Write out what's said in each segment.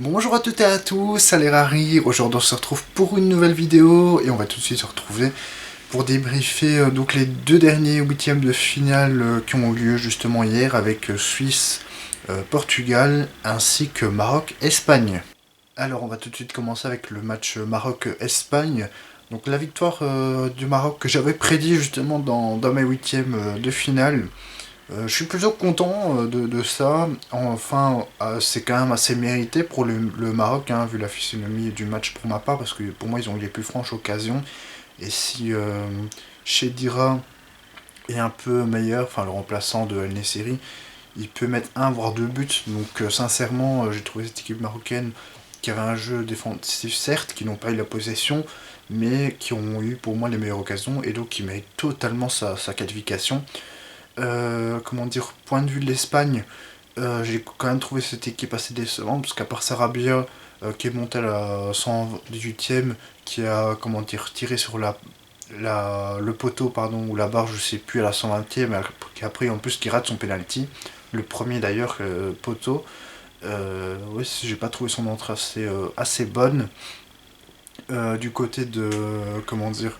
Bonjour à toutes et à tous, c'est Rari. Aujourd'hui on se retrouve pour une nouvelle vidéo et on va tout de suite se retrouver pour débriefer donc les deux derniers huitièmes de finale qui ont eu lieu justement hier avec Suisse, Portugal ainsi que Maroc-Espagne. Alors on va tout de suite commencer avec le match Maroc-Espagne. Donc la victoire du Maroc que j'avais prédit justement dans mes huitièmes de finale. Je suis plutôt content de ça. Enfin, c'est quand même assez mérité pour le Maroc, hein, vu la physionomie du match pour ma part, parce que pour moi, ils ont eu les plus franches occasions. Et si Chedira est un peu meilleur, enfin le remplaçant de El Nesseri, il peut mettre un voire deux buts. Donc sincèrement, j'ai trouvé cette équipe marocaine qui avait un jeu défensif certes, qui n'ont pas eu la possession, mais qui ont eu pour moi les meilleures occasions et donc qui mérite totalement sa qualification. Comment dire, point de vue de l'Espagne, j'ai quand même trouvé cette équipe assez décevante, parce qu'à part Sarabia, qui est monté à la 118ème, qui a, comment dire, tiré sur le poteau, pardon, ou la barre, je sais plus, à la 120ème, qui après, en plus, qui rate son penalty. Le premier d'ailleurs, poteau. Oui, j'ai pas trouvé son entrée assez bonne. Du côté de, comment dire,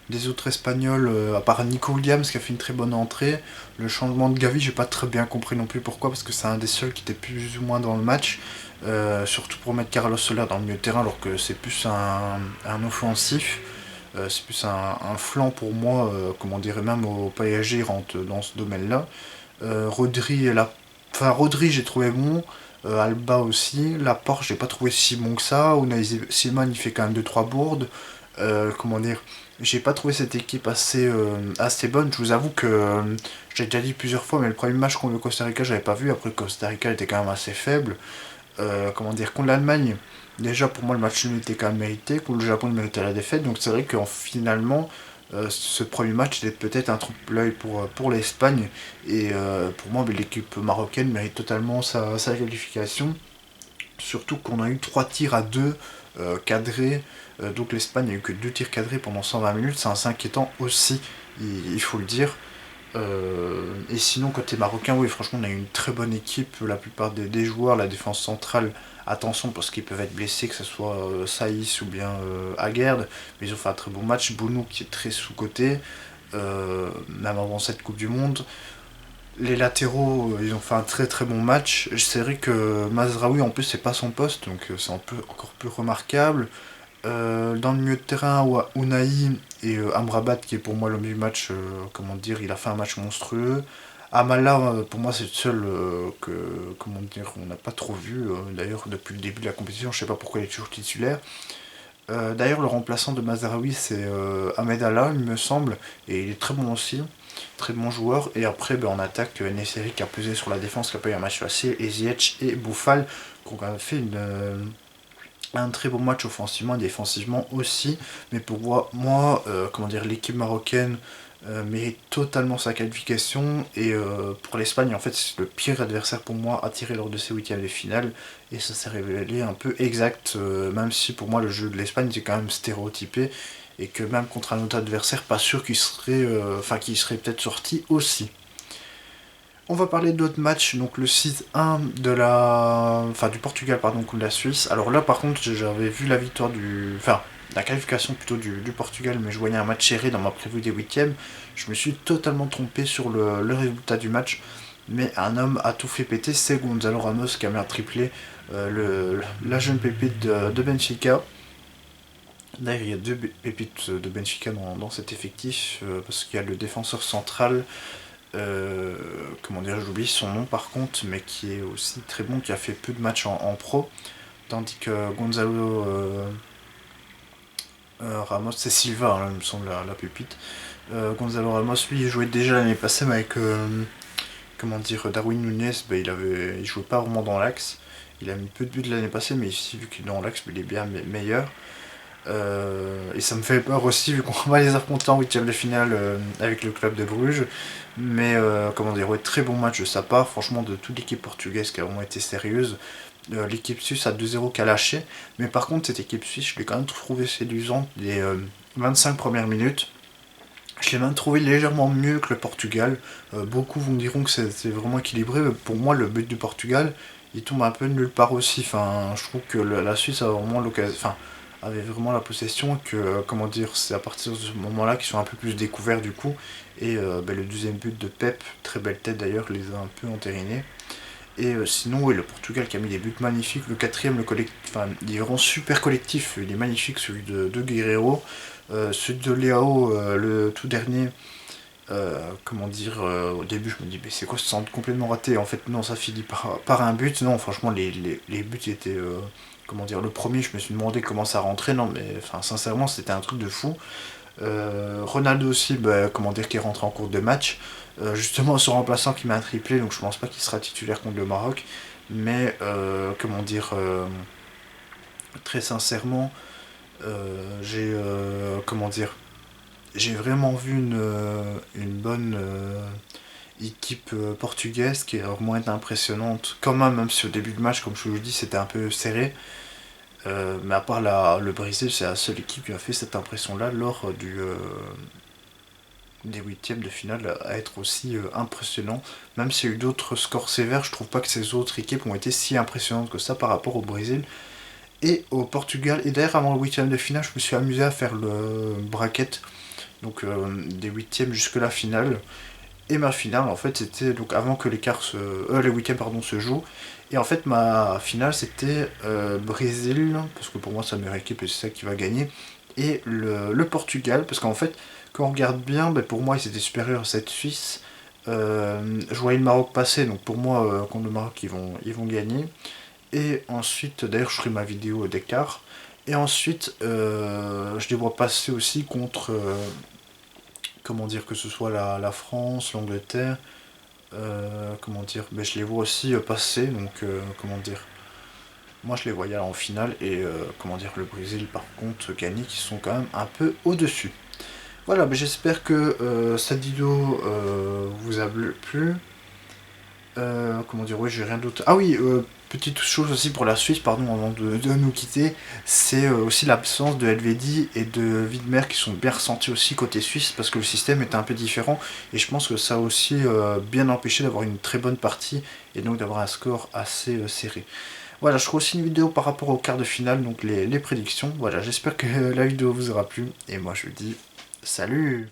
des autres Espagnols, à part Nico Williams qui a fait une très bonne entrée. Le changement de Gavi, j'ai pas très bien compris non plus pourquoi, parce que c'est un des seuls qui était plus ou moins dans le match. Surtout pour mettre Carlos Soler dans le milieu de terrain, alors que c'est plus un offensif. C'est plus un flanc pour moi, comme on dirait même au PSG, il rentre dans ce domaine-là. Rodri, Rodri j'ai trouvé bon. Alba aussi. Laporte, j'ai pas trouvé si bon que ça. Unai Simon, il fait quand même deux trois bourdes. Comment dire, j'ai pas trouvé cette équipe assez bonne. Je vous avoue que j'ai déjà dit plusieurs fois, mais le premier match contre le Costa Rica, j'avais pas vu. Après, le Costa Rica était quand même assez faible. Comment dire, contre l'Allemagne, déjà pour moi, le match nul était quand même mérité. Contre le Japon, il méritait la défaite. Donc c'est vrai que finalement, ce premier match était peut-être un trompe-l'œil pour l'Espagne. Et pour moi, l'équipe marocaine mérite totalement sa qualification. Surtout qu'on a eu 3 tirs à 2 cadrés. Donc l'Espagne n'a eu que 2 tirs cadrés pendant 120 minutes. C'est assez inquiétant aussi, il faut le dire. Et sinon, côté marocain, oui, franchement, on a eu une très bonne équipe. La plupart des joueurs, la défense centrale, attention parce qu'ils peuvent être blessés, que ce soit Saïs ou bien Aguerd. Mais ils ont fait un très bon match. Bounou qui est très sous-coté, même avant cette Coupe du Monde. Les latéraux, ils ont fait un très très bon match. C'est vrai que Mazraoui, en plus, c'est pas son poste, donc c'est un peu encore plus remarquable. Dans le milieu de terrain, Unai et Amrabat, qui est pour moi l'homme du match, comment dire, il a fait un match monstrueux. Amala, pour moi, c'est le seul que, comment dire, on n'a pas trop vu. D'ailleurs, depuis le début de la compétition, je sais pas pourquoi il est toujours titulaire. D'ailleurs, le remplaçant de Mazraoui, c'est Ahmed Allah, il me semble, et il est très bon aussi, très bon joueur. Et après, en attaque, Nesseri qui a pesé sur la défense, qui a pas eu un match facile, et Ziyech et Bouffal qui ont quand même fait un très bon match offensivement et défensivement aussi. Mais pour moi, comment dire, l'équipe marocaine mérite totalement sa qualification. Et pour l'Espagne, en fait, c'est le pire adversaire pour moi à tirer lors de ces huitièmes de finale. Et ça s'est révélé un peu exact, même si pour moi le jeu de l'Espagne était quand même stéréotypé. Et que même contre un autre adversaire, pas sûr qu'il serait peut-être sorti aussi. On va parler d'autres matchs, donc le 6-1 du Portugal pardon contre la Suisse. Alors là par contre j'avais vu la victoire la qualification plutôt du Portugal, mais je voyais un match serré dans ma prévue des huitièmes. Je me suis totalement trompé sur le résultat du match, mais un homme a tout fait péter, c'est Gonzalo Ramos qui a mis un triplé, la jeune pépite de Benfica. D'ailleurs, il y a deux pépites de Benfica dans cet effectif, parce qu'il y a le défenseur central, comment dire, j'oublie son nom par contre, mais qui est aussi très bon, qui a fait peu de matchs en pro, tandis que Gonzalo Ramos, c'est Silva, hein, il me semble, la pépite. Gonzalo Ramos, lui, il jouait déjà l'année passée, mais avec, comment dire, Darwin Núñez, il jouait pas vraiment dans l'axe. Il a mis peu de buts l'année passée, mais ici, vu qu'il est dans l'axe, il est bien meilleur. Et ça me fait peur aussi vu qu'on va les affronter en huitième de finale avec le club de Bruges. Mais comment dire, ouais, très bon match de sa part, franchement de toute l'équipe portugaise qui a vraiment été sérieuse. L'équipe suisse a 2-0 qui a lâché. Mais par contre cette équipe suisse, je l'ai quand même trouvé séduisante les 25 premières minutes. Je l'ai même trouvé légèrement mieux que le Portugal. Beaucoup vous me diront que c'est vraiment équilibré, mais pour moi le but du Portugal, il tombe un peu de nulle part aussi. Enfin, je trouve que la Suisse a vraiment l'occasion, enfin, avait vraiment la possession et que, comment dire, c'est à partir de ce moment-là qu'ils sont un peu plus découverts du coup. Et le deuxième but de Pep, très belle tête d'ailleurs, les a un peu entérinés. Et sinon, oui, le Portugal qui a mis des buts magnifiques. Le quatrième, enfin, il est vraiment super collectif. Il est magnifique, celui de Guerreiro. Celui de Leao, le tout dernier, comment dire, au début je me dis mais c'est quoi ce centre complètement raté, en fait non, ça finit par un but. Non, franchement les buts étaient, comment dire, le premier je me suis demandé comment ça rentrait, non mais enfin sincèrement c'était un truc de fou. Ronaldo aussi, comment dire, qui est rentré en cours de match, justement son remplaçant qui met un triplé, donc je pense pas qu'il sera titulaire contre le Maroc, mais comment dire, très sincèrement, j'ai, comment dire, j'ai vraiment vu une bonne équipe portugaise qui est vraiment été impressionnante quand même si au début de match, comme je vous le dis, c'était un peu serré. Mais à part le Brésil, c'est la seule équipe qui a fait cette impression-là lors des huitièmes de finale à être aussi impressionnant. Même s'il y a eu d'autres scores sévères, je trouve pas que ces autres équipes ont été si impressionnantes que ça par rapport au Brésil et au Portugal. Et d'ailleurs, avant le huitième de finale, je me suis amusé à faire le bracket, donc des huitièmes jusque la finale. Et ma finale, en fait, c'était donc avant que les huitièmes pardon se jouent. Et en fait, ma finale, c'était Brésil, parce que pour moi, c'est la meilleure équipe et c'est ça qui va gagner. Et le Portugal, parce qu'en fait, quand on regarde bien, pour moi, ils étaient supérieurs à cette Suisse. Je voyais le Maroc passer, donc pour moi, contre le Maroc, ils vont gagner. Et ensuite, d'ailleurs, je ferai ma vidéo d'écart. Et ensuite, je les vois passer aussi contre, comment dire, que ce soit la France, l'Angleterre, comment dire, je les vois aussi passer, donc comment dire, moi je les voyais en finale et comment dire, le Brésil par contre gagner, qui sont quand même un peu au-dessus. Voilà, j'espère que cette vidéo vous a plu. Comment dire, oui, j'ai rien d'autre. Ah oui, petite chose aussi pour la Suisse, pardon, avant de nous quitter, c'est aussi l'absence de Helvedi et de Widmer qui sont bien ressentis aussi côté suisse parce que le système était un peu différent et je pense que ça a aussi bien empêché d'avoir une très bonne partie et donc d'avoir un score assez serré. Voilà, je ferai aussi une vidéo par rapport au quart de finale, donc les prédictions. Voilà, j'espère que la vidéo vous aura plu et moi je vous dis salut!